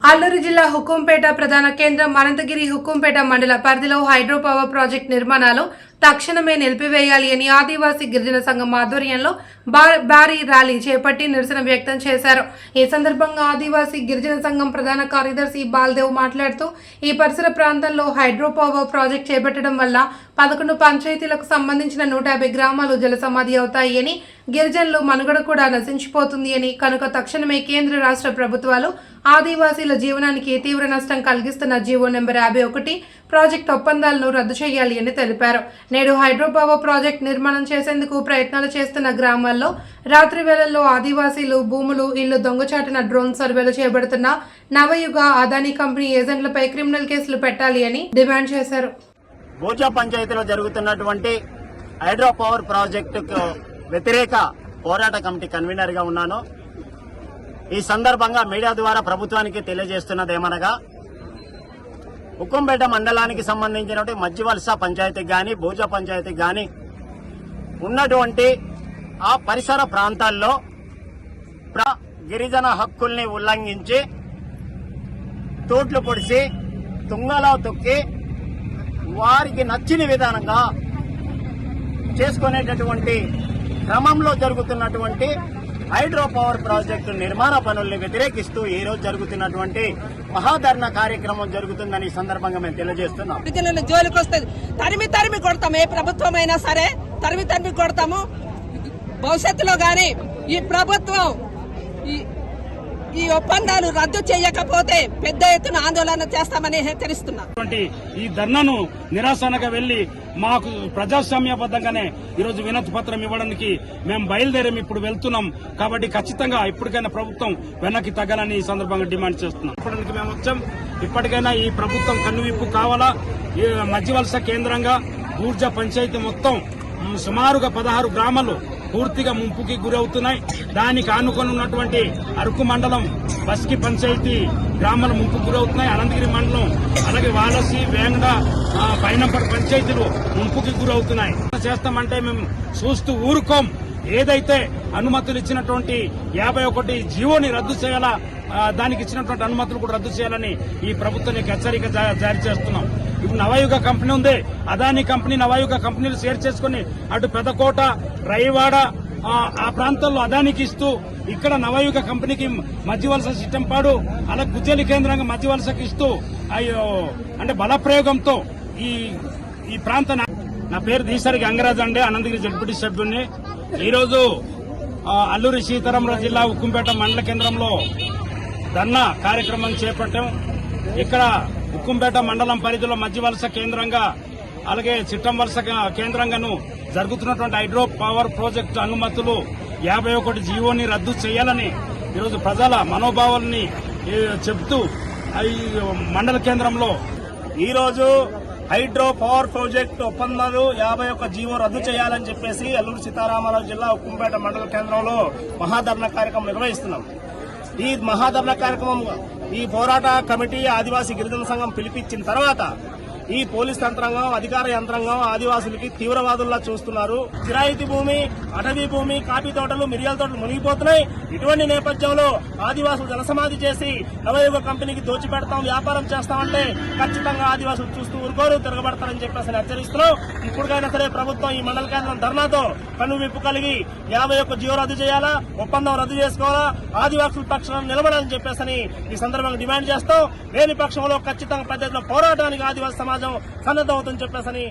అల్లూరు జిల్లా హుకుంపేట ప్రధాన కేంద్రం అనంతగిరి హుకుంపేట మండల పరిధిలో హైడ్రో పవర్ ప్రాజెక్టు నిర్మాణాలు తక్షణమే నిలిపివేయాలి అని ఆదివాసీ గిరిజన సంఘం ఆధ్వర్యంలో భారీ ర్యాలీ చేపట్టి నిరసన వ్యక్తం చేశారు. ఈ సందర్భంగా ఆదివాసీ గిరిజన సంఘం ప్రధాన కార్యదర్శి బాల్దేవ్ మాట్లాడుతూ ఈ పరిసర ప్రాంతాల్లో హైడ్రో పవర్ ప్రాజెక్టు చేపట్టడం వల్ల 11 పంచాయతీలకు సంబంధించిన 150 గ్రామాలు జలసమాధి అవుతాయి అని, గిరిజనులు మనుగడ కూడా నశించిపోతుంది అని, కనుక తక్షణమే కేంద్ర రాష్ట్ర ప్రభుత్వాలు ఆదివాసీల జీవనానికి తీవ్ర నష్టం కలిగిస్తున్న జీవో నెంబర్ 51 ప్రాజెక్టు ఒప్పందాలను రద్దు చేయాలి అని తెలిపారు. నేడు హైడ్రో పవర్ ప్రాజెక్టు నిర్మాణం చేసేందుకు ప్రయత్నాలు చేస్తున్న గ్రామాల్లో రాత్రి వేళల్లో ఆదివాసీలు భూములు, ఇళ్లు దొంగచాటున డ్రోన్ సర్వేలు చేపడుతున్న నవయుగ అదానీ కంపెనీ ఏజెంట్లపై క్రిమినల్ కేసులు పెట్టాలి అని డిమాండ్ చేశారు. భూజా పంచాయతీలో జరుగుతున్నటువంటి హైడ్రో పవర్ ప్రాజెక్టుకు వ్యతిరేక పోరాట కమిటీ కన్వీనర్ గా ఉన్నాను. ఈ సందర్భంగా మీడియా ద్వారా ప్రభుత్వానికి తెలియజేస్తున్నదేమనగా, హుకుంపేట మండలానికి సంబంధించినటువంటి మధ్యవలస పంచాయతీకి గాని, భూజా పంచాయతీకి గాని ఉన్నటువంటి ఆ పరిసర ప్రాంతాల్లో గిరిజన హక్కుల్ని ఉల్లంఘించి తోట్లు పొడిసి తుంగలో తొక్కి వారికి నచ్చిన విధానంగా చేసుకునేటటువంటి క్రమంలో జరుగుతున్నటువంటి హైడ్రో పవర్ ప్రాజెక్టు నిర్మాణ పనుల్ని వ్యతిరేకిస్తూ ఈ రోజు జరుగుతున్నటువంటి మహాధర్నా కార్యక్రమం జరుగుతుందని ఈ సందర్భంగా మేము తెలియజేస్తున్నాం. జోలికి వస్తుంది తరిమి కొడతాం. ఏ ప్రభుత్వమైనా సరే తరిమి కొడతాము. భవిష్యత్తులో గాని ఈ ప్రభుత్వం ఈ ఒప్పందాలు రద్దు చేయకపోతే పెద్ద ఎత్తున ఆందోళన చేస్తామని హెచ్చరిస్తున్నాం. ఈ ధర్నాను నిరాశనగా వెళ్లి మాకు ప్రజాస్వామ్యబద్దంగానే ఈరోజు వినతి పత్రం ఇవ్వడానికి మేము బయలుదేరి ఇప్పుడు వెళ్తున్నాం. కాబట్టి ఖచ్చితంగా ఇప్పటికైనా ప్రభుత్వం వెనక్కి తగ్గాలని ఈ సందర్భంగా డిమాండ్ చేస్తున్నాం. ఇప్పటికి మేము వచ్చాం. ఇప్పటికైనా ఈ ప్రభుత్వం కన్నువిప్పు కావాలా. మధ్యవలస కేంద్రంగా ఊర్జా పంచాయతీ మొత్తం సుమారుగా 16 గ్రామాలు పూర్తిగా ముంపుకి గురవుతున్నాయి. దానికి ఆనుకొని ఉన్నటువంటి అరకు మండలం బస్కి పంచాయతీ గ్రామాలు ముంపుకు గురవుతున్నాయి. అనంతగిరి మండలం అలాగే వాలసి, వేంగడ, పైనంపడి పంచాయతీలు ముంపుకి గురవుతున్నాయి. చేస్తామంటే మేము చూస్తూ ఊరుకోం. ఏదైతే అనుమతులు ఇచ్చినటువంటి 51 జీవోని రద్దు చేయాలా, దానికి ఇచ్చినటువంటి అనుమతులు కూడా రద్దు చేయాలని ఈ ప్రభుత్వానికి హెచ్చరిక జారీ చేస్తున్నాం. ఇప్పుడు నవయుగ కంపెనీ ఉంది. అదానీ కంపెనీ నవయుగ కంపెనీలు షేర్ చేసుకుని అటు పెదకోట, రైవాడ ఆ ప్రాంతాల్లో అదానికి ఇస్తూ ఇక్కడ నవయుగ కంపెనీకి మధ్యవలస సిట్టంపాడు అలాగే గుజ్జలి కేంద్రంగా మధ్యవలసకి ఇస్తూ అంటే బలప్రయోగంతో ఈ ప్రాంత. నా పేరు దీసరి గంగరాజ్ అండి, అనంతగిరి జడ్పీటీ సభ్యుడిని. ఈరోజు అల్లూరి సీతారామరాజు జిల్లా హుకుంపేట మండల కేంద్రంలో ధర్నా కార్యక్రమం చేపట్టాం. ఇక్కడ హుకుంపేట మండలం పరిధిలో మధ్యవలస కేంద్రంగా అలాగే చిట్టం వలస కేంద్రంగాను జరుగుతున్నటువంటి హైడ్రో పవర్ ప్రాజెక్టు అనుమతులు 51 జీవోని రద్దు చేయాలని ఈరోజు ప్రజల మనోభావాలని చెబుతూ ఈ మండల కేంద్రంలో ఈరోజు హైడ్రో పవర్ ప్రాజెక్టు ఒప్పందాలు 51 జీవో రద్దు చేయాలని చెప్పేసి అల్లూరు సీతారామరాజు జిల్లా హుకుంపేట మండల కేంద్రంలో మహాధర్నా కార్యక్రమం నిర్వహిస్తున్నాం. ఈ మహాధర్నా కార్యక్రమం ఈ పోరాట కమిటీ ఆదివాసీ గిరిజన సంఘం పిలిపించిన తర్వాత ఈ పోలీస్ యంత్రాంగం, అధికార యంత్రాంగం ఆదివాసులకి తీవ్రవాదుల్లా చూస్తున్నారు. కిరాయితీ భూమి, అటవీ భూమి, కాఫీ తోటలు, మిరియాల తోటలు మునిగిపోతున్నాయి. ఇటువంటి నేపథ్యంలో ఆదివాసులు జలసమాధి చేసి నవయుగ కంపెనీకి దోచిపెడతాం, వ్యాపారం చేస్తామంటే ఖచ్చితంగా ఆదివాసులు చూస్తూ ఊరుకోరు, తిరగబడతారని చెప్పేసి హెచ్చరిస్తున్నాం. ఇప్పటికైనా సరే ప్రభుత్వం ఈ మండల కేంద్రం ధర్నాతో కనువిప్పు కలిగి 51 జీవో రద్దు చేయాలా, ఒప్పందం రద్దు చేసుకోవాలా, ఆదివాసుల పక్షాన నిలబడాలని చెప్పేసి ఈ సందర్భంగా డిమాండ్ చేస్తాం. లేని పక్షంలో ఖచ్చితంగా పెద్ద పోరాటానికి ఆదివాసీ సమాజం సన్నద్దమవుతుందని చెప్పేసి